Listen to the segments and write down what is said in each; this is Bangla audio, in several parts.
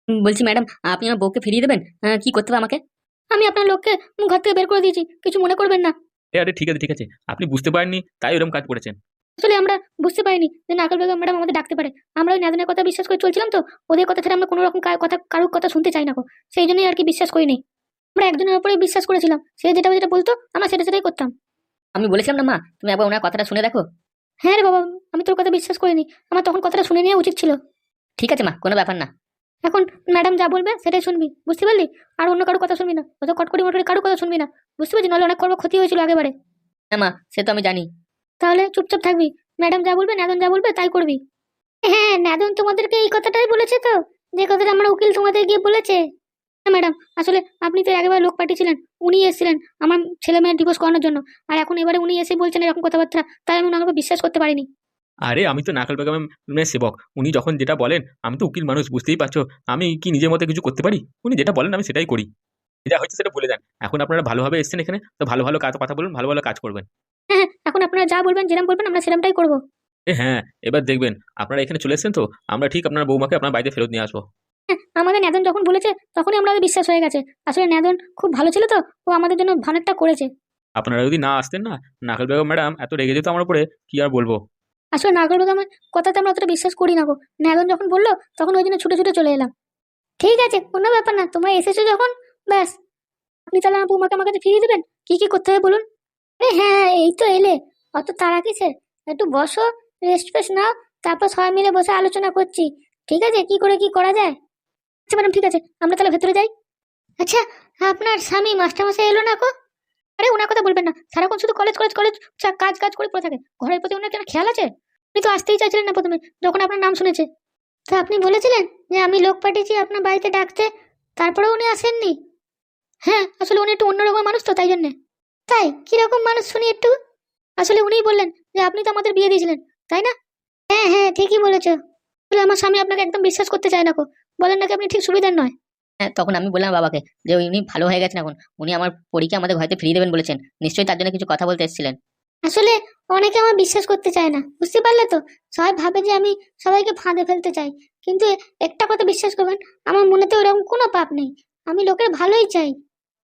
বলছি ম্যাডাম, আপনি আমার বউকে ফিরিয়ে দেবেন? কি করতে হবে আমাকে? আমি আপনার লোককে ঘর থেকে বের করে দিয়েছি, কিছু মনে করবেন না। আরে ঠিক আছে ঠিক আছে, আপনি বুঝতে পারেননি তাই এরকম কাজ করেছেন। আসলে আমরা বুঝতে পারিনি যে নাকাল বেগম ম্যাডাম আমাদের ডাকতে পারে। আমরা ওই নাজনের কথা বিশ্বাস করে চলছিলাম, তো ওদের কথা ছেড়ে আমরা কোনো রকম কথা, কারোর কথা শুনতে চাই না গো। সেই জন্যই আর কি বিশ্বাস করিনি। আমরা একজনের উপরে বিশ্বাস করেছিলাম, সে যেটা যেটা বলতো আমরা সেটা সেটাই করতাম। আমি বলেছিলাম না মা, তুমি একবার ওনার কথাটা শুনে দেখো। হ্যাঁ রে বাবা, আমি তোর কথা বিশ্বাস করিনি, আমার তখন কথাটা শুনে নেওয়া উচিত ছিল। ঠিক আছে মা, কোনো ব্যাপার না। এখন ম্যাডাম যা বলবে সেটাই শুনবি, বুঝতে পারলি? আর অন্য কারো কথা শুনবি না, অত কটকটি মটরি কারো কথা শুনবি না, বুঝতে পারছি? নাহলে অনেক ক্ষতি হয়েছিল আগেবারে। হ্যাঁ মা, সে তো আমি জানি। তাহলে চুপচাপ থাকবি, ম্যাডাম যা বলবে, নাদন যা বলবে তাই করবি। হ্যাঁ, নাদন তোমাদেরকে এই কথাটাই বলেছে তো, যে কথাটা আমার উকিল তোমাদের গিয়ে বলেছে? হ্যাঁ ম্যাডাম, আসলে আপনি তো আগেবার লোক পাঠিয়েছিলেন, উনি এসেছিলেন আমার ছেলে মেয়ের ডিভোর্স করানোর জন্য, আর এখন এবারে উনি এসে বলছেন এরকম কথাবার্তা, তাই আমি ওনাকে বিশ্বাস করতে পারিনি। আরে আমি তো নাকাল বেগমের সেবক, উনি যখন যেটা বলেন, আমি তো উকিল মানুষ, বুঝতেই পারছো। আমি কি নিজের মতে কিছু করতে পারি? উনি যেটা বলেন আমি সেটাই করি। যা হচ্ছে সেটা বলে দেন। এখন আপনারা ভালোভাবে এসেছেন এখানে, তো ভালো ভালো কাজ কথা বলুন, ভালো ভালো কাজ করবেন। হ্যাঁ হ্যাঁ, এখন আপনারা যা বলবেন, যেরকম বলবেন আমরা সেরকমটাই করবো। হ্যাঁ, এবার দেখবেন আপনারা এখানে চলে এসেছেন তো, আমরা ঠিক আপনার বৌমাকে আপনার বাড়িতে ফেরত নিয়ে আসবো। হ্যাঁ, আমাদের ন্যাদন যখন বলেছে তখনই আমাদের বিশ্বাস হয়ে গেছে। আসলে ন্যাদন খুব ভালো ছিল তো, ও আমাদের জন্য ভানেরটা করেছে। আপনারা যদি না আসতেন না, নাকাল বেগম ম্যাডাম এত রেগে যেত আমার উপরে, কি আর বলবো। আসলে নাগর বেগমের কথাতে আমরা অতটা বিশ্বাস করি না গো। ন্যাদন যখন বললো তখন ওই জন্য ছুটে ছুটে চলে এলাম। ঠিক আছে, কোনো ব্যাপার না, তোমরা এসেছো যখন, ব্যাস। আপনি তাহলে আমার বৌমাকে আমার কাছে ফিরিয়ে দেবেন? কি কি করতে হবে বলুন? আরে হ্যাঁ, এই তো এলে, অত তাড়া কিসের? একটু বসো, রেস্ট ফেস্ট নাও, তারপর সবাই মিলে বসে আলোচনা করছি। ঠিক আছে, কি করে কি করা যায়। আচ্ছা ম্যাডাম, ঠিক আছে, আমরা তাহলে ভেতরে যাই। আচ্ছা, আপনার স্বামী মাস্টারমশাই এলো না গো? আরে ওনার কথা বলবেন না, সারাক্ষণ শুধু কলেজ কলেজ কলেজ, কাজ কাজ করে পড়ে থাকে। ঘরের প্রতি ওনার কেন খেয়াল আছে? উনি তো আসতেই চাইছিলেন না প্রথমে, যখন আপনার নাম শুনেছে। তা আপনি বলেছিলেন যে আমি লোক পাঠিয়েছি আপনার বাড়িতে ডাকতে, তারপরে উনি আসেননি? হ্যাঁ, আসলে উনি একটু অন্যরকম মানুষ তো, তাই জন্যে। তাই কিরকম মানুষ শুনি একটু? আসলে উনিই বললেন যে আপনি তো আমাদের বিয়ে দিয়েছিলেন, তাই না? হ্যাঁ হ্যাঁ, ঠিকই বলেছো। আসলে আমার স্বামী আপনাকে একদম বিশ্বাস করতে চায় না গো, বলেন নাকি আপনি ঠিক সুবিধার নয়। হ্যাঁ, তখন আমি বললাম বাবাকে যে উনি ভালো হয়ে গেছেন এখন, উনি আমার পরীকে আমাদের ঘরে ফিরিয়ে দেবেন বলেছেন, নিশ্চয়ই তার জন্য কিছু কথা বলতে এসেছিলেন। আসলে অনেকে আমার বিশ্বাস করতে চায় না, বুঝতে পারলে তো? সবাই ভাবে যে আমি সবাইকে ফাঁদে ফেলতে চাই, কিন্তু একটা কথা বিশ্বাস করবেন, আমার মনেতে ওরকম কোনো পাপ নেই, আমি লোকের ভালোই চাই।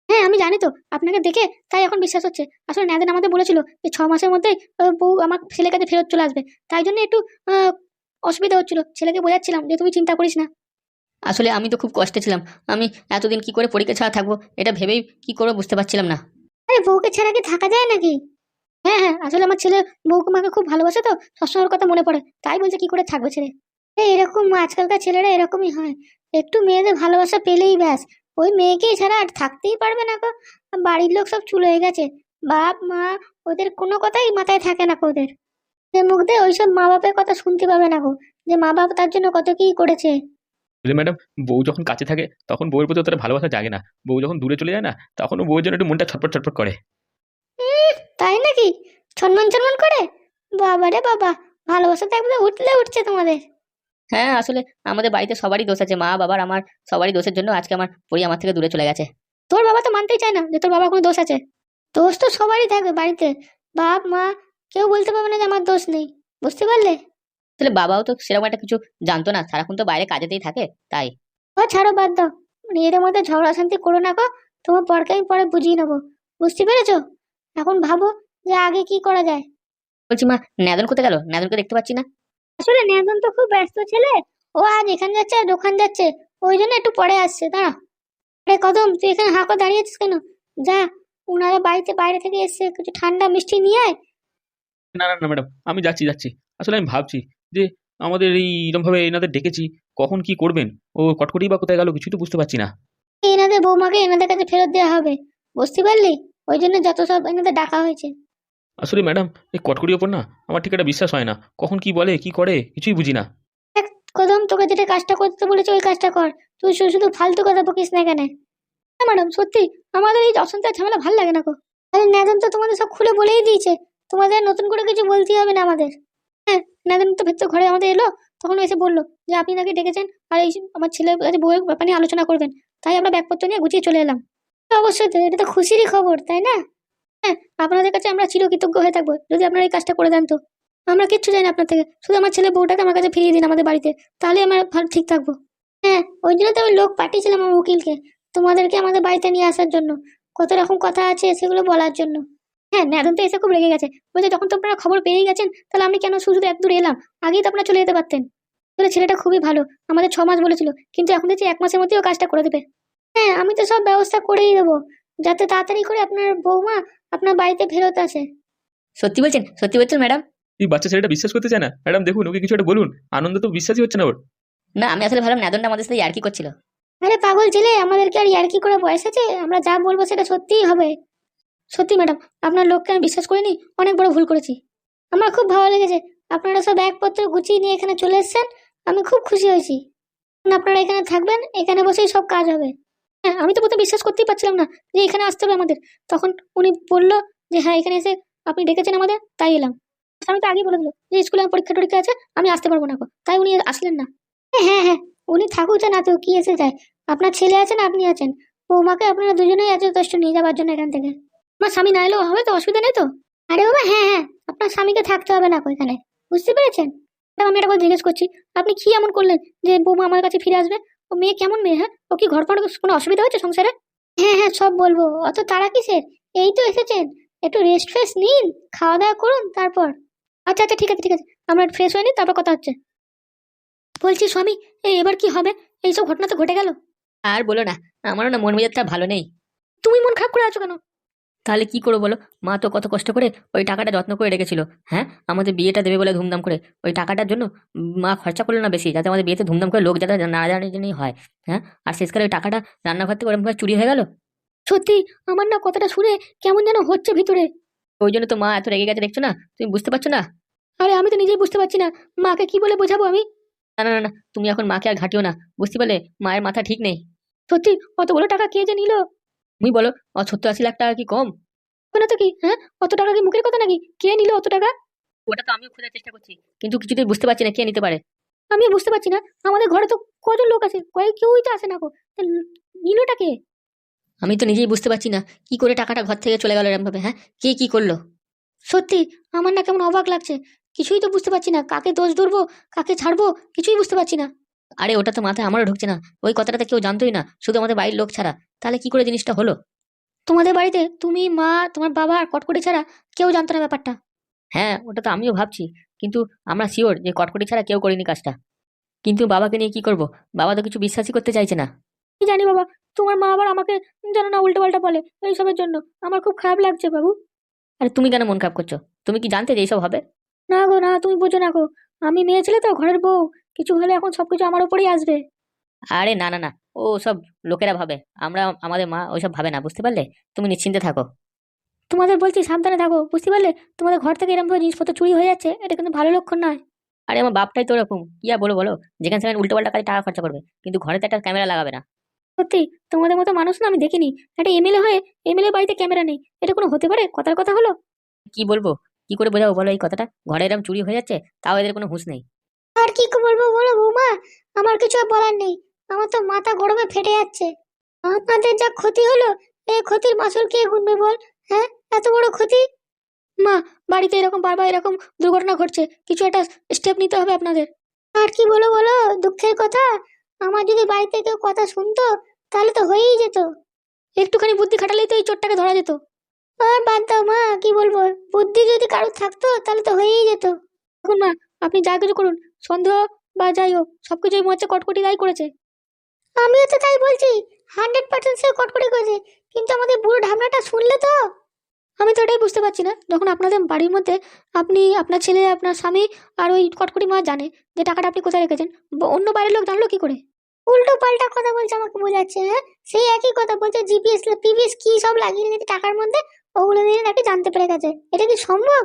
হ্যাঁ আমি জানি তো, আপনাকে দেখে তাই এখন বিশ্বাস হচ্ছে। আসলে ন্যাদেন আমাদের বলেছিল যে 6 মাসের মধ্যেই বউ আমার ছেলের কাছে ফেরত চলে আসবে, তাই জন্য একটু আহ, অসুবিধা হচ্ছিল, ছেলেকে বোঝাচ্ছিলাম যে তুমি চিন্তা করিস না। আসলে আমি তো খুব কষ্টে ছিলাম, আমি এতদিন কি করে পরীক্ষা ছাড়া থাকবো এটা ভেবেই কি করবো বুঝতে পারছিলাম না। আরে বউকে ছাড়া কি থাকা যায় নাকি? হ্যাঁ হ্যাঁ, আসলে আমার ছেলে বউকে মাকে খুব ভালোবাসে তো, সবসময় ওর কথা মনে পড়ে, তাই বলছে কি করে থাকবে ছেলে। এরকম আজকালকার ছেলেরা এরকমই হয়, একটু মেয়েদের ভালোবাসা পেলেই ব্যাস, ওই মেয়েকেই ছাড়া আর থাকতেই পারবে না গো। বাড়ির লোক সব চুলো হয়ে গেছে, বাপ মা, ওদের কোনো কথাই মাথায় থাকে না গো ওদের। মুখ দিয়ে ওইসব মা বাপের কথা শুনতে পাবে না গো, যে মা বাপ তার জন্য কত কি করেছে। বুঝলে ম্যাডাম, বউ যখন কাছে থাকে তখন বউয়ের প্রতি অতটা ভালোবাসা জাগে না। বউ যখন দূরে চলে যায় না, তখন ও বউয়ের জন্য একটু মনটা ছটফট ছটফট করে। তাই নাকি? ছনমন ছনমন করে? বাবা রে বাবা, ভালোবাসা তো একদম উঠলে উঠছে তোমাদের। হ্যাঁ, আসলে আমাদের বাড়িতে সবারই দোষ আছে, মা বাবার আমার সবারই দোষের জন্য আজকে আমার পরি আমার থেকে দূরে চলে গেছে। তোর বাবা তো মানতেই চায় না যে তোর বাবার কোনো দোষ আছে। দোষ তো সবারই থাকবে বাড়িতে, বাপ মা, কেউ বলতে পারবে না যে আমার দোষ নেই, বুঝতে পারলে? আসলে বাবাও তো সেরকম একটা কিছু জানতো না, সারাক্ষণ তো বাইরে কাজেতেই থাকে, তাই। ও ছাড়ো, বাদ দাও, নিজেদের মধ্যে ঝগড়া শান্তি করো না গো, তোমার পরকে আমি পরে বুঝিয়ে নেবো, বুঝতে পেরেছো? এখন ভাবো যে আগে কি করা যায়। বলছি মা, ন্যাদন কোথায় গেল? ন্যাদনকে দেখতে পাচ্ছি না। আসলে ন্যাদন তো খুব ব্যস্ত ছেলে, ও আজ এখানে যাচ্ছে আর ওখানে যাচ্ছে, ওই জন্য একটু পরে আসছে, দাঁড়া। আরে কদম, তুই এখানে হাঁ করে দাঁড়িয়ে আছিস কেন? যা, ওনারা বাড়িতে বাইরে থেকে এসে কিছু ঠান্ডা মিষ্টি নিয়ে আয়। না না না ম্যাডাম, আমি যাচ্ছি যাচ্ছি। আসলে আমি ভাবছি যে আমাদের এই এরকম ভাবে এনাদের ডেকেছি, কখন কি করবেন। ও কটকটি বা কোথায় গেল কিছুই তো বুঝতে পারছি না। এনাদের বৌমাকে এনাদের কাছে ফেরত দেওয়া হবে, বুঝতে পারলি? ওই জন্য যত সব এনাদের ডাকা হয়েছে। আসলে ম্যাডাম, এই কটকটির ওপর না আমার ঠিক একটা বিশ্বাস হয় না, কখন কি বলে কি করে কিছুই বুঝি না। দেখ, কদম, তোকে যেটা কাজটা করতে বলেছে ওই কাজটা কর, তুই শুধু শুধু ফালতু কথা বকিস না কেন? হ্যাঁ ম্যাডাম, সত্যি আমাদের এই অশান্তি আর ঝামেলা ভালো লাগে না গো। আরে ন্যাদন তো তোমাদের সব খুলে বলেই দিয়েছে, তোমাদের আর নতুন করে কিছু বলতেই হবে না আমাদের। হ্যাঁ, ন্যাদন তো ভেতর ঘরে আমাদের এলো, তখন এসে বললো যে আপনি নাকি ডেকেছেন আর এই আমার ছেলের কাছে বউয়ের ব্যাপার নিয়ে আলোচনা করবেন, তাই আমরা ব্যাগপত্র নিয়ে গুছিয়ে চলে এলাম। তো অবশ্যই তো, এটা তো খুশিরই খবর, তাই না? হ্যাঁ, আপনাদের কাছে আমরা চিরকৃতজ্ঞ হয়ে থাকবো যদি আপনারা এই কাজটা করে দেন। তো আমরা কিচ্ছু চাই না আপনার থেকে, শুধু আমার ছেলে বউটাকে আমার কাছে ফিরিয়ে দিন আমাদের বাড়িতে, তাহলে আমরা ভালো ঠিক থাকবো। হ্যাঁ, ওই জন্য তো আমি লোক পাঠিয়েছিলাম আমার উকিলকে তোমাদেরকে আমাদের বাড়িতে নিয়ে আসার জন্য, কত রকম কথা আছে সেগুলো বলার জন্য। হ্যাঁ, ন্যাদন তো এসে খুব রেগে গেছে, বলছে যখন তো আপনারা খবর পেয়ে গেছেন তাহলে আমি কেন শুধু এত দূর এলাম, আগেই তো আপনারা চলে যেতে পারতেন। বলে ছেলেটা খুবই ভালো, আমাদের 6 মাস বলেছিল, কিন্তু এখন দেখছি 1 মাসের মধ্যেই ও কাজটা করে দেবে। হ্যাঁ, আমি তো সব ব্যবস্থা করেই দেবো, যাতে তাড়াতাড়ি করে আপনার বৌমা আপনার বাড়িতে ফেরত আসে। সত্যি বলছেন, সত্যি বলছেন ম্যাডাম? এই বাচ্চা ছেলেটা বিশ্বাস করতে চায় না। ম্যাডাম দেখুন, ওকে কিছু একটা বলুন। আনন্দ তো বিশ্বাসই হচ্ছে না ওর। না, আমি আসলে ভাবলাম নাদনটা আমাদের সাথে ইয়ার্কি করছিল। আরে পাগল ছেলে, আমাদেরকে আর ইয়ার্কি করে বয়স আছে? আমরা যা বলবো সেটা সত্যিই হবে। সত্যি ম্যাডাম, আপনার লোককে আমি বিশ্বাস করিনি, অনেক বড় ভুল করেছি। আমার খুব ভালো লেগেছে, আপনারা সব ব্যাগপত্র গুছিয়ে নিয়ে এখানে চলে এসেছেন, আমি খুব খুশি হয়েছি। এখন আপনারা এখানে থাকবেন, এখানে বসেই সব কাজ হবে। হ্যাঁ, আমি তো প্রথমে বিশ্বাস করতেই পারছিলাম না যে এখানে আসতে হবে আমাদের। তখন উনি বললো যে হ্যাঁ এখানে এসে আপনি ডেকেছেন আমাদের, তাই এলাম। আমি তো আগেই বলে দিল যে স্কুলে আমার পরীক্ষা টরীক্ষা আছে, আমি আসতে পারবো না গো। তাই উনি আসলেন না। হ্যাঁ হ্যাঁ, উনি থাকুক না তো কি এসে যায়, আপনার ছেলে আছেন, আপনি আছেন, বৌমাকে আপনারা দুজনেই আছে যথেষ্ট নিয়ে যাবার জন্য এখান থেকে। আমার স্বামী না এলেও হবে তো, অসুবিধা নেই তো? আরে বাবা হ্যাঁ হ্যাঁ, আপনার স্বামীকে থাকতে হবে না এখানে, বুঝতে পেরেছেন? ম্যাডাম, আমি একটা কথা জিজ্ঞেস করছি, আপনি কি এমন করলেন যে বৌমা আমার কাছে ফিরে আসবে? ও মেয়ে কেমন মেয়ে? হ্যাঁ, ও কি ঘর পাড়ে কোনো অসুবিধা হচ্ছে সংসারে? হ্যাঁ হ্যাঁ, সব বলবো, অত তাড়া কিসের? এই তো এসেছেন, একটু রেস্ট ফ্রেস্ট নিন, খাওয়া দাওয়া করুন তারপর। আচ্ছা আচ্ছা, ঠিক আছে ঠিক আছে, আমরা ফ্রেশ হয়ে নিই, তারপর কথা হচ্ছে। বলছি স্বামী, এবার কি হবে? এইসব ঘটনা তো ঘটে গেল। আর বলো না, আমারও না মন মেজাজটা ভালো নেই। তুমি মন খারাপ করে আছো কেন? তাহলে কি করবো বলো? মা তো কত কষ্ট করে ওই টাকাটা যত্ন করে রেখেছিল। হ্যাঁ, আমাদের বিয়েটা দেবে বলে ধুমধাম করে ওই টাকাটার জন্য মা খরচা করলো না বেশি, যাতে আমাদের বিয়েতে ধুমধাম করে লোক যাতে না জানে জন্যই হয়। হ্যাঁ, আর শেষকালে ওই টাকাটা রান্নাঘর থেকে ওরকম ভাবে চুরি হয়ে গেল। সত্যি, আমার না কথাটা শুনে কেমন যেন হচ্ছে ভিতরে। ওই জন্য তো মা এত রেগে গেছে, দেখছো না? তুমি বুঝতে পারছো না? আরে আমি তো নিজেই বুঝতে পারছি না, মাকে কি বলে বোঝাবো আমি? না না না না, তুমি এখন মাকে আর ঘাটিও না, বুঝতে পারলে? মায়ের মাথা ঠিক নেই। সত্যি, অতগুলো টাকা কে যে নিল? তুমি বলো, 70-80 লাখ টাকা কি কম? না তো কি, হ্যাঁ, অত টাকা কি মুখের কথা নাকি? কে নিল অত টাকা? ওটা তো আমিও খোঁজার চেষ্টা করছি, কিন্তু কিছুতেই বুঝতে পারছি না কে নিতে পারে। আমি বুঝতে পারছি না, আমাদের ঘরে তো কজন লোক আছে, কেউই তো আসে না গো। তা নিলটা কে? আমি তো নিজেই বুঝতে পারছি না কি করে টাকাটা ঘর থেকে চলে গেল এরকম ভাবে। হ্যাঁ, কে কি করলো? সত্যি, আমার না কেমন অবাক লাগছে, কিছুই তো বুঝতে পারছি না, কাকে দোষ ধরবো কাকে ছাড়বো কিছুই বুঝতে পারছি না। আরে ওটা তো মাথায় আমারও ঢুকছে না, ওই কথাটা তো কেউ জানতোই না, শুধু আমাদের বাড়ির লোক ছাড়া। তাহলে কি করে জিনিসটা হলো? তোমাদের বাড়িতে তুমি, মা, তোমার বাবা আর কটকটি ছাড়া কেউ জানতো না ব্যাপারটা? হ্যাঁ, ওটা তো আমিও ভাবছি, কিন্তু আমরা শিওর যে কটকটি ছাড়া কেউ করিনি কাজটা। কিন্তু বাবাকে নিয়ে কি করব? বাবা তো কিছু বিশ্বাসই করতে চাইছে না। কি জানি বাবা, তোমার মা আবার আমাকে যেন না উল্টো পাল্টা বলে এইসবের জন্য, আমার খুব খারাপ লাগছে বাবু। আরে তুমি কেন মন খারাপ করছো? তুমি কি জানতে যে এইসব হবে? না গো না, তুমি বোঝো না গো, আমি মেয়ে ছেলে তো, ঘরের বউ, কিছু হলে এখন সবকিছু আমার উপরেই আসবে। আরে না না না, ও সব লোকেরা ভাবে, আমরা আমাদের মা ওইসব ভাবে না, বুঝতে পারলে? তুমি নিশ্চিন্তে থাকো। তোমাদের বলছি সাবধানে থাকো, বুঝতে পারলে? তোমাদের ঘর থেকে এরকম ভাবে জিনিসপত্র চুরি হয়ে যাচ্ছে, এটা কিন্তু ভালো লক্ষণ নয়। আরে আমার বাপটাই তো ওরকম, কি আর বলো বলো, যেখানে সেখানে উল্টো পাল্টা কাজে টাকা খরচা করবে, কিন্তু ঘরে তো একটা ক্যামেরা লাগাবে না। সত্যি, তোমাদের মতো মানুষ না আমি দেখিনি। একটা এমএলএ হয়ে এমএলএ বাড়িতে ক্যামেরা নেই, এটা কোনো হতে পারে? কথার কথা হলো। কি বলবো, কি করে বোঝাবো বলো এই কথাটা? ঘরে এরকম চুরি হয়ে যাচ্ছে, তাও এদের কোনো হুঁশ নেই। আর কি বলবো বলো বৌমা, আমার কিছু আর বলার নেই, আমার তো মাথা গরমে ফেটে যাচ্ছে। আপনাদের যা ক্ষতি হলো, এই ক্ষতির মাসুল কে গুনবে বল? হ্যাঁ, এত বড় ক্ষতি। মা, বাড়িতে এরকম বারবার এরকম দুর্ঘটনা ঘটছে, কিছু একটা স্টেপ নিতে হবে আপনাদের। আর কি বলো বলো, দুঃখের কথা, আমার যদি বাড়িতে কেউ কথা শুনতো তাহলে তো হয়েই যেত, একটুখানি বুদ্ধি খাটালেই তো এই চোরটাকে ধরা যেত। আর বাদ দাও মা, কি বলবো, বুদ্ধি যদি কারোর থাকতো তাহলে তো হয়েই যেত। এখন মা, আপনি যা কিছু করুন, সন্দেহ বা যাই হোক, সবকিছুই মনে হচ্ছে কটকটি দায়ী করেছে। আমিও তো তাই বলছি, 100% সে কটকটি করেছে, কিন্তু আমাদের বুড়ো ঢামনাটা শুনলে তো। আমি তো এটাই বুঝতে পারছি না, যখন আপনাদের বাড়ির মধ্যে আপনি, আপনার ছেলে, আপনার স্বামী আর ওই কটকটি মা জানে যে টাকাটা আপনি কোথায় রেখেছেন, অন্য বাইরের লোক জানলো কি করে? উল্টো পাল্টা কথা বলছে, আমাকে বোঝাচ্ছে। হ্যাঁ, সেই একই কথা বলছে, জিপিএস পিভিএস কি সব লাগিয়ে রেখেছে টাকার মধ্যে, ওগুলো দিয়ে নাকি জানতে পেরে গেছে। এটা কি সম্ভব?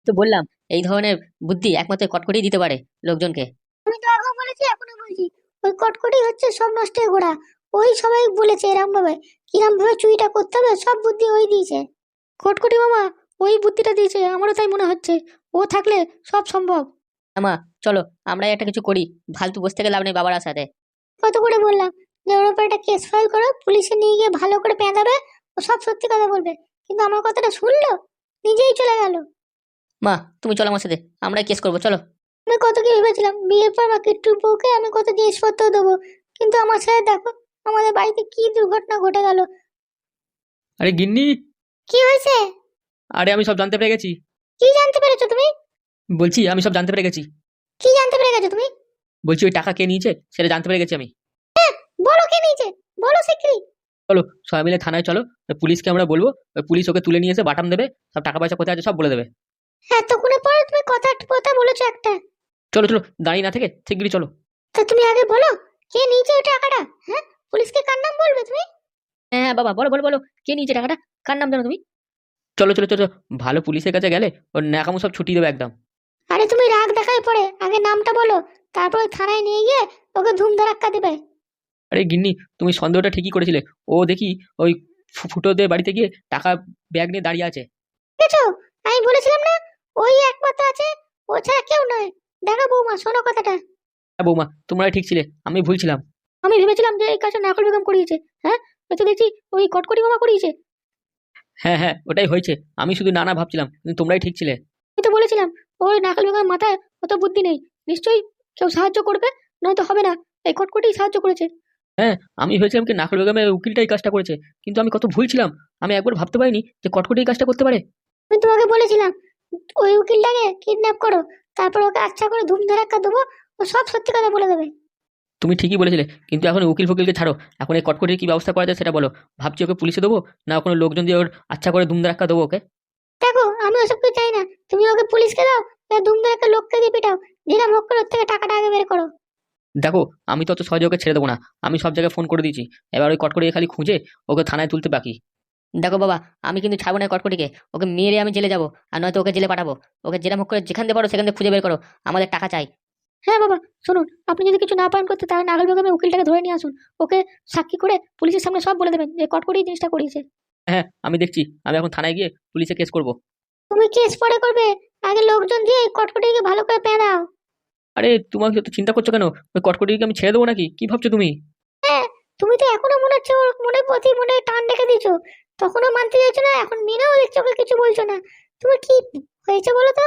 তো বললাম, এই ধরনের বুদ্ধি একমাত্র কটকটিই দিতে পারে লোকজনকে। আমি তো আগেও বলেছি, এখনো বলছি, ওই কটকটি হচ্ছে সব নষ্টের গোড়া। ওই সবাই বলেছে এরম ভাবে, কিরম ভাবে চুরিটা করতে হবে, সব বুদ্ধি ওই দিয়েছে। কটকটি মামা ওই বুদ্ধিটা দিয়েছে, আমারও তাই মনে হচ্ছে, ও থাকলে সব সম্ভব। আমা, চলো আমরা একটা কিছু করি, ফালতু বসে থেকে লাভ নেই বাবার সাথে। কত করে বললাম যে ওর উপর একটা কেস ফাইল করো, পুলিশে নিয়ে গিয়ে ভালো করে পেঁদাবে, ও সব সত্যি কথা বলবে, কিন্তু আমার কথাটা শুনলো, নিজেই চলে গেল। মা, তুমি চলো আমার সাথে, আমরা কেস করবো, চলো। আমি কত কি ভেবেছিলাম, বিয়ের পর আমার কিট্টুর বউকে আমি কত জিনিসপত্র দেবো, কিন্তু আমার সাথে দেখো আমাদের বাড়িতে কি দুর্ঘটনা ঘটে গেল। আরে গিন্নি, কি হয়েছে? আরে আমি সব জানতে পেরে গেছি। কি জানতে পেরেছো তুমি? বলছি আমি সব জানতে পেরে গেছি। কি জানতে পেরে গেছো তুমি? বলছি ওই টাকা কে নিয়েছে সেটা জানতে পেরে গেছি আমি। বলো কে নিয়েছে, বলো শিগগিরই। চলো সবাই মিলে থানায় চলো, ওই পুলিশকে আমরা বলবো, ওই পুলিশ ওকে তুলে নিয়ে এসে বাটাম দেবে, সব টাকা পয়সা কোথায় আছে সব বলে দেবে। এতক্ষণে পরে তুমি কথা কথা বলেছো একটা। চলো চলো, দাঁড়িয়ে না থেকে শিগগিরই চলো। তা তুমি আগে বলো কে নিয়েছে ওই টাকাটা। হ্যাঁ, পুলিশকে কার নাম বলবে তুমি? হ্যাঁ বাবা, বলো বলো বলো, কে নিয়েছে টাকাটা, কার নাম জানো তুমি? চলো চলো চলো, ভালো পুলিশের কাছে গেলে ওর ন্যাকামো সব ছুটি দেবে একদম। আরে তুমি রাগ দেখায় পড়ে আগে নামটা বলো, তারপরে থানায় নিয়ে গিয়ে ওকে ধুম ধারাক্কা দেবে। আরে গিন্নি, তুমি সন্দেহটা ঠিকই করেছিলে। ও দেখি ওই ফুটোদের বাড়িতে গিয়ে টাকা ব্যাগ নিয়ে দাঁড়িয়ে আছে। দেখেছো, আমি বলেছিলাম না ওই একমাত্র আছে, ও ছাড়া কেউ নয়। দেখো বৌমা, শোনো কথাটা। হ্যাঁ বৌমা, তোমরাই ঠিক ছিলে, আমি ভুল ছিলাম। আমি ভেবেছিলাম যে এই কাজটা নাকল বেগম করিয়েছে। হ্যাঁ, ওই তো দেখছি ওই কটকটি মামা করিয়েছে। হ্যাঁ হ্যাঁ, ওটাই হয়েছে। আমি শুধু নানা ভাবছিলাম, কিন্তু তোমরাই ঠিক ছিলে। আমি তো বলেছিলাম ওই নাকাল বেগমের মাথায় অত বুদ্ধি নেই, নিশ্চয়ই কেউ সাহায্য করবে, নয়তো হবে না। এই কটকটি সাহায্য করেছে। হ্যাঁ, আমি ভেবেছিলাম কি নাখল বেগমের উকিলটাই কাজটা করেছে, কিন্তু আমি কত ভুল ছিলাম। আমি একবার ভাবতে পারিনি যে কটকটি এই কাজটা করতে পারে। আমি তোমাকে বলেছিলাম ওই উকিলটাকে কিডন্যাপ করো, তারপর ওকে আচ্ছা করে ধুম ধারাক্কা দেবো, ও সব সত্যি কথা বলে দেবে। তুমি ঠিকই বলেছিলে, কিন্তু এখন উকিল ফকিলকে ছাড়ো, এখন এই কটকটির কি ব্যবস্থা করা যায় সেটা বলো। ভাবছি ওকে পুলিশে দেবো, না কোনো লোকজন দিয়ে ওর আচ্ছা করে দুম ধাক্কা দেবো ওকে। দেখো আমি ওসব কিছু চাই না, তুমি ওকে পুলিশকে দাও, ধুম ধারাক্কা লোককে দিয়ে পিটাও, যেটা হোক করে ওর থেকে টাকাটা আগে বের করো। দেখো, আমি তো অত সহজে ওকে ছেড়ে দেবো না। আমি সব জায়গায় ফোন করে দিয়েছি, এবার ওই কটকটি খালি খুঁজে ওকে থানায় তুলতে বাকি। দেখো বাবা, আমি কিন্তু ছাড়বো না এই কটকটিকে, ওকে মেরে আমি জেলে যাবো, আর নয়তো ওকে জেলে পাঠাবো। ওকে যেরকম হোক করে যেখান থেকে পারো সেখান থেকে খুঁজে বের করো, আমাদের টাকা চাই। হ্যাঁ বাবা, শুনুন, আপনি যদি কিছু না পারেন করতে, তাহলে নাগল বেগমের উকিলটাকে ধরে নিয়ে আসুন। ওকে সাক্ষী করে পুলিশের সামনে সব বলে দেবেন যে কটকটি এই জিনিসটা করিয়েছে। হ্যাঁ আমি দেখছি, আমি এখন থানায় গিয়ে পুলিশে কেস করবো। তুমি কেস পরে করবে, আগে লোকজন দিয়ে এই কটকটিকে ভালো করে পেঁদাও। আরে তোমাকে তো চিন্তা করছো কেন? ওই কটকটিকে আমি ছেড়ে দেবো নাকি? কি ভাবছো তুমি? হ্যাঁ, তুমি তো এখনো মনে হচ্ছে ওর মনের প্রতি মনে টান রেখে দিয়েছো। তখনও মানতে চাইছো না, এখন মেনেও দেখছো ওকে কিছু বলছো না। তুমি কি হয়েছে বলো তো?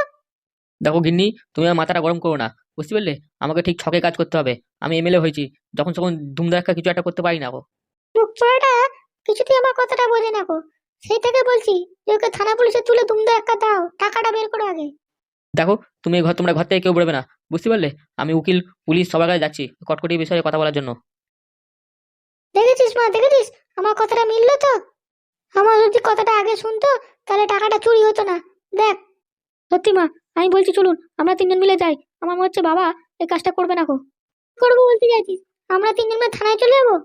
দেখো গিন্নি, তুমি আমার মাথাটা গরম করো না, বুঝতে পারলে? আমাকে ঠিক ছকে কাজ করতে হবে। আমি এমএলএ হয়েছি, যখন তখন ধুমধাক্কা কিছু একটা করতে পারি না গো। মুখ পড়াটা কিছুতেই আমার কথাটা বোঝে না গো। সেই থেকে বলছি যে ওকে থানা পুলিশে তুলে দুমদা একটা দাও, টাকাটা বের করো আগে। দেখো, তুমি তোমরা ঘর থেকে কেউ বেরোবে না, বুঝতে পারলে? আমি উকিল, পুলিশ সবার কাছে যাচ্ছি কটকটির বিষয়ে কথা বলার জন্য। দেখেছিস মা, দেখেছিস আমার কথাটা মিললো তো? আমার যদি কথাটা আগে শুনতো তাহলে টাকাটা চুরি হতো না। দেখ, সত্যি মা, আমি বলছি চলুন আমরা তিনজন মিলে যাই। আমার মনে হচ্ছে বাবা এই কাজটা করবে না গো। করবো বলতে চাইছিস? আমরা তিনজন মিলে থানায় চলে যাবো।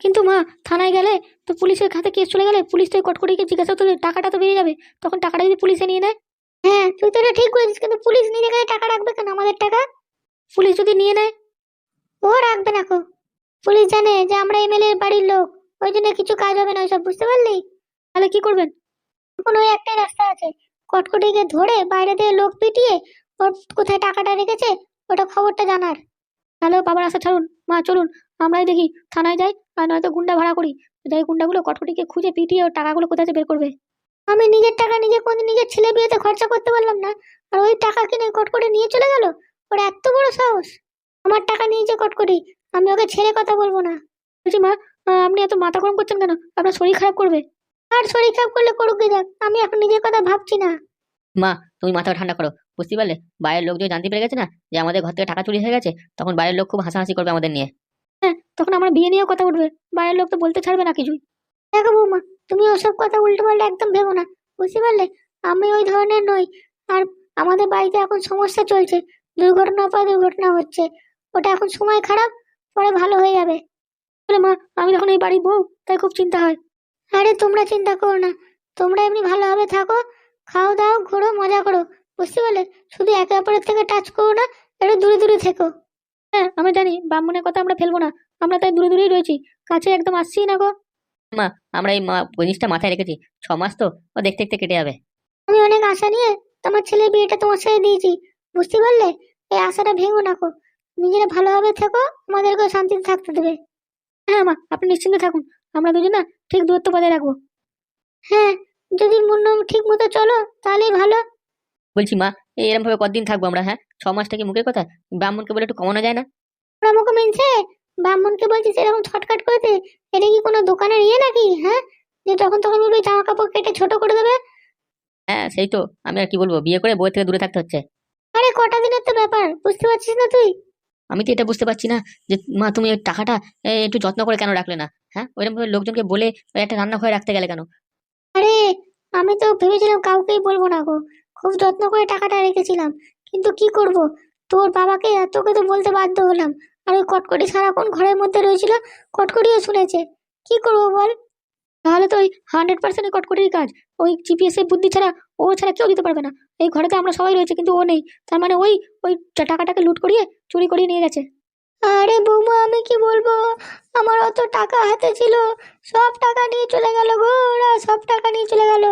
কিন্তু মা, থানায় গেলে তো পুলিশের হাতে কেস চলে গেলে পুলিশ তো কটকটিকে জিজ্ঞাসা করতে টাকাটা তো বেরিয়ে যাবে। তখন টাকাটা যদি পুলিশে নিয়ে নেয়। হ্যাঁ, তুই তো এটা ঠিক বলেছিস, কিন্তু পুলিশ নিজে গেলে টাকা রাখবে কেন আমাদের টাকা? পুলিশ যদি নিয়ে নেয়, ও রাখবে না গো। পুলিশ জানে যে আমরা এমএলএ এর বাড়ির লোক, ওই জন্য কিছু কাজ হবে না ওইসব, বুঝতে পারলি? তাহলে কি করবেন? এখন ওই একটাই রাস্তা আছে, কটকটিকে ধরে বাইরে থেকে লোক পিটিয়ে ওর কোথায় টাকাটা রেখেছে ওটা খবরটা জানার। তাহলে বাবার আশা ছাড়ুন মা, চলুন আমরাই দেখি থানায় যাই, আর নয়তো গুন্ডা ভাড়া করি। যাই গুন্ডাগুলো কটকটিকে খুঁজে পিটিয়ে ওর টাকাগুলো কোথায় থেকে বের করবে। আমি নিজের টাকা নিজে কোনদিন নিজের ছেলে বিয়েতে খরচা করতে পারলাম না, আর ওই টাকা কিনে কটকটি নিয়ে চলে গেল। ওর এত বড় সাহস! আমার টাকা নিয়েছে কটকটি, আমি ওকে ছেড়ে কথা বলবো না। বলছি মা, আপনি এত মাথা গরম করছেন কেন? আপনার শরীর খারাপ করবে। আর শরীর খারাপ করলে করুক গে যাক, আমি এখন নিজের কথা ভাবছি না। মা, তুমি মাথা ঠান্ডা করো, বুঝতে পারলে? বাইরের লোক যদি জানতে পেরে গেছে না যে আমাদের ঘর থেকে টাকা চুরি হয়ে গেছে, তখন বাইরের লোক খুব হাসাহাসি করবে আমাদের নিয়ে। হ্যাঁ, তখন আমার বিয়ে নিয়েও কথা উঠবে, বাইরের লোক তো বলতে ছাড়বে না কিছুই। দেখো বৌমা, তুমি ওসব কথা উল্টো পাল্টা একদম ভেবো না, বুঝতে পারলে? আমি ওই ধরনের নই। আর আমাদের বাড়িতে এখন সমস্যা চলছে, দুর্ঘটনার পর দুর্ঘটনা হচ্ছে। ওটা এখন সময় খারাপ, পরে ভালো হয়ে যাবে। বলে মা, আমি যখন এই বাড়ির বউ, তাই খুব চিন্তা হয়। আরে তোমরা চিন্তা করো না, তোমরা এমনি ভালোভাবে থাকো, খাও দাও ঘোরো মজা করো, বুঝতে পারলে? শুধু একে অপরের থেকে টাচ করো না, একটু দূরে দূরে থেকো। হ্যাঁ, আমি জানি ব্রাহ্মণের কথা আমরা ফেলবো না, আমরা তাই দূরে দূরেই রয়েছি, কাছে একদম আসছি না গো। মা, আমরা এই জিনিসটা মাথায় রেখেছি, 6 মাস তো, ও দেখতে দেখতে কেটে যাবে। আমি অনেক আশা নিয়ে তোমার ছেলের বিয়েটা তোমার সাথে দিয়েছি, বুঝতে পারলে? এই আশাটা ভেঙো না গো, নিজেরা ভালোভাবে থেকো, আমাদেরকে শান্তিতে থাকতে দেবে। হ্যাঁ মা, আপনি নিশ্চিন্তে থাকুন, আমরা দুজন না ঠিক দূরত্ব বজায় রাখবো। হ্যাঁ, যদি মনে ঠিক মতো চলো তাহলেই ভালো। বলছি মা, এরকম ভাবে কতদিন থাকবো আমরা? হ্যাঁ, 6 মাসটা কি মুখের কথা? ব্রাহ্মণকে বলে একটু কমানো যায় না? ওরা আমাকে মেনছে, ব্রাহ্মণকে বলছিস এরকম ছটকাট করতে? এটা কি কোনো দোকানের ইয়ে নাকি, হ্যাঁ? যে তখন তখন বলবি জামা কাপড় কেটে ছোট করে দেবে? হ্যাঁ সেই তো, আমি আর কি বলবো, বিয়ে করে বউয়ের থেকে দূরে থাকতে হচ্ছে। আরে কটা দিনের তো ব্যাপার, বুঝতে পারছিস না তুই? আমি তো এটা বুঝতে পারছি না যে মা তুমি ওই টাকাটা একটু যত্ন করে কেন রাখলে না? হ্যাঁ, ওইরকম ভাবে লোকজনকে বলে ওই একটা রান্নাঘরে রাখতে গেলে কেন? আরে আমি তো ভেবেছিলাম কাউকেই বলবো না গো, খুব যত্ন করে টাকাটা রেখেছিলাম। কিন্তু কি করব, তোর বাবাকে আর তোকে তো বলতে বাধ্য হলাম। আর ওই কটকটি সারাক্ষণ ঘরের মধ্যে রয়েছিল, কটকটিও শুনেছে। কি করব বল? তাহলে তো ওই 100% কটকটির কাজ। ওই জিপিএস এর বুদ্ধি ছাড়া, ও ছাড়া কেউ দিতে পারবে না। এই ঘরেতে আমরা সবাই রয়েছে কিন্তু ও নেই, তার মানে ওই ওই টাকাটাকে লুট করিয়ে চুরি করিয়ে নিয়ে গেছে। আরে বৌমা আমি কি বলবো, আমার অত টাকা হাতে ছিল, সব টাকা নিয়ে চলে গেল গো, ওরা সব টাকা নিয়ে চলে গেল।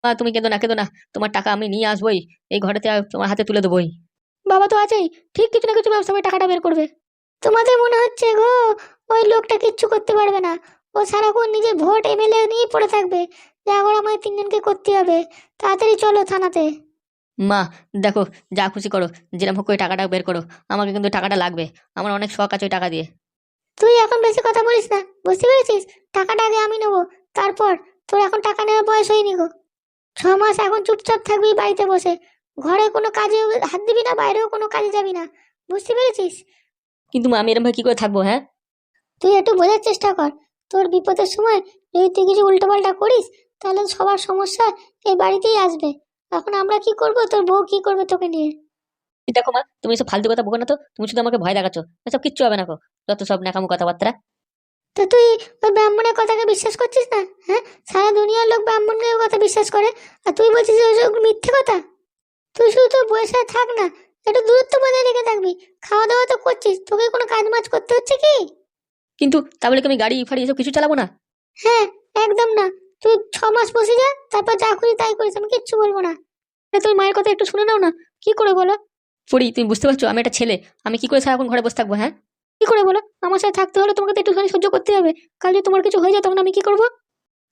মা তুমি কেঁদো না, কেঁদো না, তোমার টাকা আমি নিয়ে আসবোই, এই ঘরেতে তোমার হাতে তুলে দেবোই। বাবা তো আছেই, ঠিক কিছু না কিছু ব্যবস্থা করে টাকাটা বের করবে। তোমাদের মনে হচ্ছে গো ওই লোকটা কিচ্ছু করতে পারবে না? ও সারাক্ষণ নিজে ভোট এমএলএ নিয়ে পড়ে থাকবে। যা করে আমাদের তিনজনকে করতে হবে। তাড়াতাড়ি চলো থানাতে। মা দেখো, যা খুশি করো, যেরকম হোক করে টাকাটা বের করো, আমাকে কিন্তু টাকাটা লাগবে, আমার অনেক শখ আছে ওই টাকা দিয়ে। তুই এখন বেশি কথা বলিস না, বুঝতে পেরেছিস? টাকাটা আগে আমি নেবো, তারপর। তোর এখন টাকা নেওয়ার বয়স হয়নি গো। 6 মাস এখন চুপচাপ থাকবি বাড়িতে বসে। ঘরে কোনো কাজে হাত দিবি না, বাইরেও কোনো কাজে যাবি না। বুঝতে পেরেছিস? কিন্তু মা আমি এরকম ভাবে কি করে থাকবো? হ্যাঁ, তুই একটু বোঝার চেষ্টা কর। তোর বিপদের সময় যদি তুই কিছু উল্টোপাল্টা করিস, তাহলে সবার সমস্যা এই বাড়িতেই আসবে। এখন আমরা কি করব, তোর বউ কি করবে তোকে নিয়ে? এই দেখো মা, তুমি এসব ফালতু কথা বলো না তো, তুমি শুধু আমাকে ভয় দেখাচ্ছ, এসব কিচ্ছু হবে না গো, যত সব ন্যাকামো কথাবার্তা। তো তুই ওই ব্রাহ্মণের কথাকে বিশ্বাস করছিস না, হ্যাঁ? সারা দুনিয়ার লোক ব্রাহ্মণের কথা বিশ্বাস করে, আর তুই বলছিস ওসব মিথ্যে কথা। তুই শুধু তোর বউয়ের সাথে থাক না, একটু দূরত্ব বজায় রেখে থাকবি। খাওয়া দাওয়া তো করছিস, তোকে কোনো কাজ মাজ করতে হচ্ছে কি? কিন্তু তা বলে কি আমি গাড়ি ফাড়ি এসব কিছু চালাবো না? হ্যাঁ, একদম না। তুই 6 মাস বসে যা, তারপর যা খুশি তাই করিস, আমি কিচ্ছু বলবো না। তুই মায়ের কথা একটু শুনে নাও না। কি করে বলো? পড়ি, তুমি বুঝতে পারছো আমি একটা ছেলে, আমি কি করে সারাক্ষণ ঘরে বসে থাকবো? হ্যাঁ, কি করে বলো? আমার সাথে থাকতে হলে তোমাকে তো একটুখানি সহ্য করতে হবে। কাল যদি তোমার কিছু হয়ে যায় তখন আমি কি করব?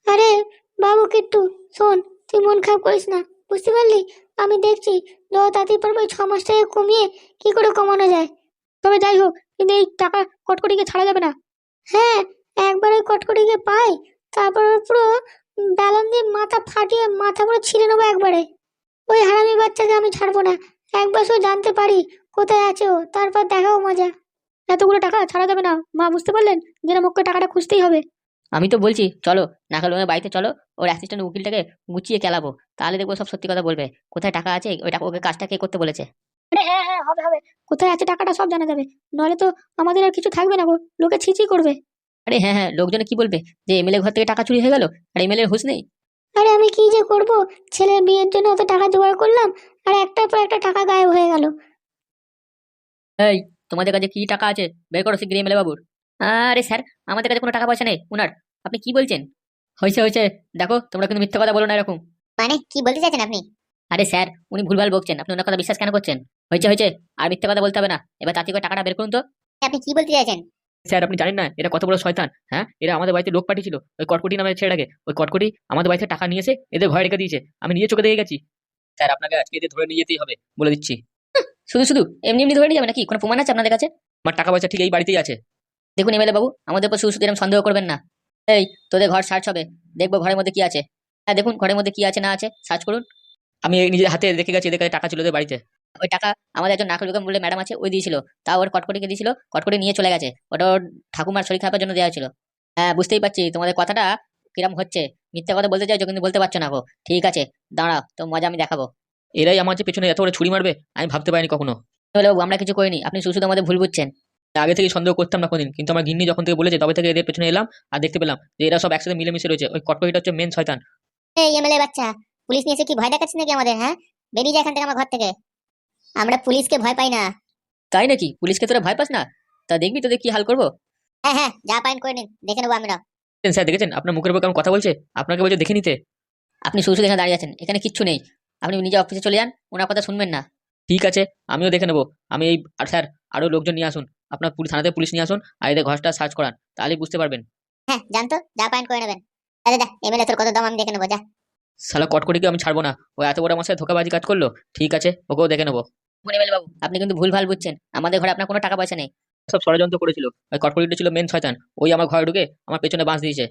আরে বাবু কিট্টু, শোন, তুই মন খারাপ করিস না, বুঝতে পারলি? আমি দেখছি যত তাড়াতাড়ি পারবো এই 6 মাসটাকে কমিয়ে কি করে কমানো যায়। তবে যাই হোক, কিন্তু এই টাকা কটকটিকে ছাড়া যাবে না। হ্যাঁ, একবার ওই কটকটিকে পাই, তারপর ওর পুরো ব্যালন দিয়ে মাথা ফাটিয়ে মাথা পুরো ছিঁড়ে নেবো একবারে। ওই হারামি বাচ্চাকে আমি ছাড়বো না। একবার শুধু জানতে পারি কোথায় আছে ও, তারপর দেখাও মজা। এতগুলো টাকা ছাড়া যাবে না, মা বুঝতে পারলেন? যেন মুখকে টাকাটা খুঁজতেই হবে। আমি তো বলছি চলো, নাকাল বাঙের বাড়িতে চলো, ওর অ্যাসিস্ট্যান্ট উকিলটাকে গুছিয়ে কেলাবো, তাহলে দেখবো সব সত্যি কথা বলবে, কোথায় টাকা আছে, ওই টাকা ওকে কাজটা কে করতে বলেছে। আরে হ্যাঁ হ্যাঁ, হবে হবে। কোথায় আছে টাকাটা সব জানা যাবে। নইলে তো আমাদের আর কিছু থাকবে না গো, লোকে ছিছি করবে। আরে হ্যাঁ হ্যাঁ, লোকজনে কি বলবে, যে এমএলএ ঘর থেকে টাকা চুরি হয়ে গেল, আর এমএলএ হুঁশ নেই। আরে আমি কি যে করব, ছেলের বিয়ের জন্য অত টাকা জোগাড় করলাম, আর একটার পর একটা টাকা গায়েব হয়ে গেল। এই, তোমাদের কাছে কি টাকা আছে, বের করো শিগগিরই এমএলএ বাবুর। আরে স্যার, আমাদের কাছে কোনো টাকা পয়সা নেই উনার, আপনি কি বলছেন? হয়েছে হয়েছে, দেখো তোমরা কিন্তু মিথ্যে কথা বলো না এরকম। মানে কি বলতে চাইছেন আপনি? আরে স্যার, উনি ভুলভাল বকছেন, আপনি ওনার কথা বিশ্বাস কেন করছেন? হয়েছে হয়েছে, আর মিথ্যে কথা বলতে হবে না, এবার তাড়াতাড়ি করে টাকাটা বের করুন তো। আপনি কি বলতে চাইছেন? স্যার আপনি জানেন না এরা কত বড় শয়তান? হ্যাঁ, এরা আমাদের বাড়িতে লোক পাঠিয়েছিল ওই কটকটি নামের ছেলেটাকে, ওই কটকটি আমাদের বাড়িতে টাকা নিয়ে এসে এদের ঘরে রেখে দিয়েছে, আমি নিজে চোখে দেখে গেছি। স্যার আপনাকে আজকে এদের ধরে নিয়ে যেতেই হবে, বলে দিচ্ছি। শুধু শুধু এমনি এমনি ধরে নিয়ে যাবে নাকি? কোনো প্রমাণ আছে আপনাদের কাছে? আমার টাকা পয়সা ঠিক এই বাড়িতেই আছে। দেখুন এমএলএ বাবু, আমাদের উপর শুধু শুধু এরকম সন্দেহ করবেন না। এই, তোদের ঘর সার্চ হবে, দেখবো ঘরের মধ্যে কি আছে। হ্যাঁ দেখুন ঘরের মধ্যে কি আছে না আছে, সার্চ করুন। আমি এই নিজের হাতে দেখে গেছি এদের কাছে টাকা ছিল ওদের বাড়িতে। ওই টাকা আমাদের একজন নাকল বেগম বলে ম্যাডাম আছে, ওই দিয়েছিল, তা ওর কটকটিকে দিয়েছিল, কটকটি নিয়ে চলে গেছে, ওটা ওর ঠাকুমার শরীর খারাপের জন্য দেওয়া হয়েছিল। হ্যাঁ বুঝতেই পারছি তোমাদের কথাটা কিরম হচ্ছে, মিথ্যা কথা বলতে চাইছো কিন্তু বলতে পারছো না গো। ঠিক আছে, দাঁড়াও, তো মজা আমি দেখাবো। এরাই আমার যে পেছনে এত বড় ছুরি মারবে আমি ভাবতে পারিনি কখনো। এমএলএ বাবু আমরা কিছু করিনি, আপনি শুধু শুধু আমাদের ভুল বুঝছেন। আগে থেকে সন্দেহ করতাম না কোনদিন, কিন্তু আমার গিন্নি যখন থেকে বলেছে তবে থেকে এদের পেছনে এলাম আর দেখতে পেলাম যে এরা সব একসাথে মিলেমিশে রয়েছে। ওই কটকটিটা হচ্ছে মেন শয়তান। এই এমএলএ বাচ্চা, পুলিশ নিয়ে এসে কি ভয় দেখাচ্ছিস নাকি আমাদের? হ্যাঁ, বেরিয়ে যা এখান থেকে আমার ঘর থেকে। আমরা পুলিশকে ভয় পাই না। তাই নাকি? পুলিশকে তোরা ভয় পাস না? তা দেখবি তোদের কি হাল করবো। হ্যাঁ হ্যাঁ, যা পাইন করে নিন, দেখে নেবো আমরা। স্যার দেখেছেন আপনার মুখের উপর কেমন কথা বলছে, আপনাকে বলছে দেখে নিতে। আপনি শুধু শুধু এখানে দাঁড়িয়ে আছেন, এখানে কিচ্ছু নেই, আপনি নিজে অফিসে চলে যান, ওনার কথা শুনবেন না। ঠিক আছে, আমিও দেখে নেবো। আমি এই আর স্যার আরো লোকজন নিয়ে আসুন, আপনার থানাতে পুলিশ নিয়ে আসুন আর এদের ঘরটা সার্চ করান, তাহলেই বুঝতে পারবেন। হ্যাঁ জানতো, যা পাইন করে নেবেন। আরে দা, এমএলএ তোর কত দাম আমি দেখে নেবো, যা। শালা কটকটিকে আমি ছাড়বো না, ও এত বড় আমার সাথে ধোকাবাজি কাজ করলো। ঠিক আছে, ওকেও দেখে নেবো। এমএলএ বাবু আপনি কিন্তু ভুল ভাল বুঝছেন, আমাদের ঘরে আপনার কোনো টাকা পয়সা নেই। সব ষড়যন্ত্র করেছিল। ওই কটকরিটা ছিল মেন শয়তান, ওই আমার ঘরে ঢুকে আমার পেছনে বাঁশ দিয়েছে।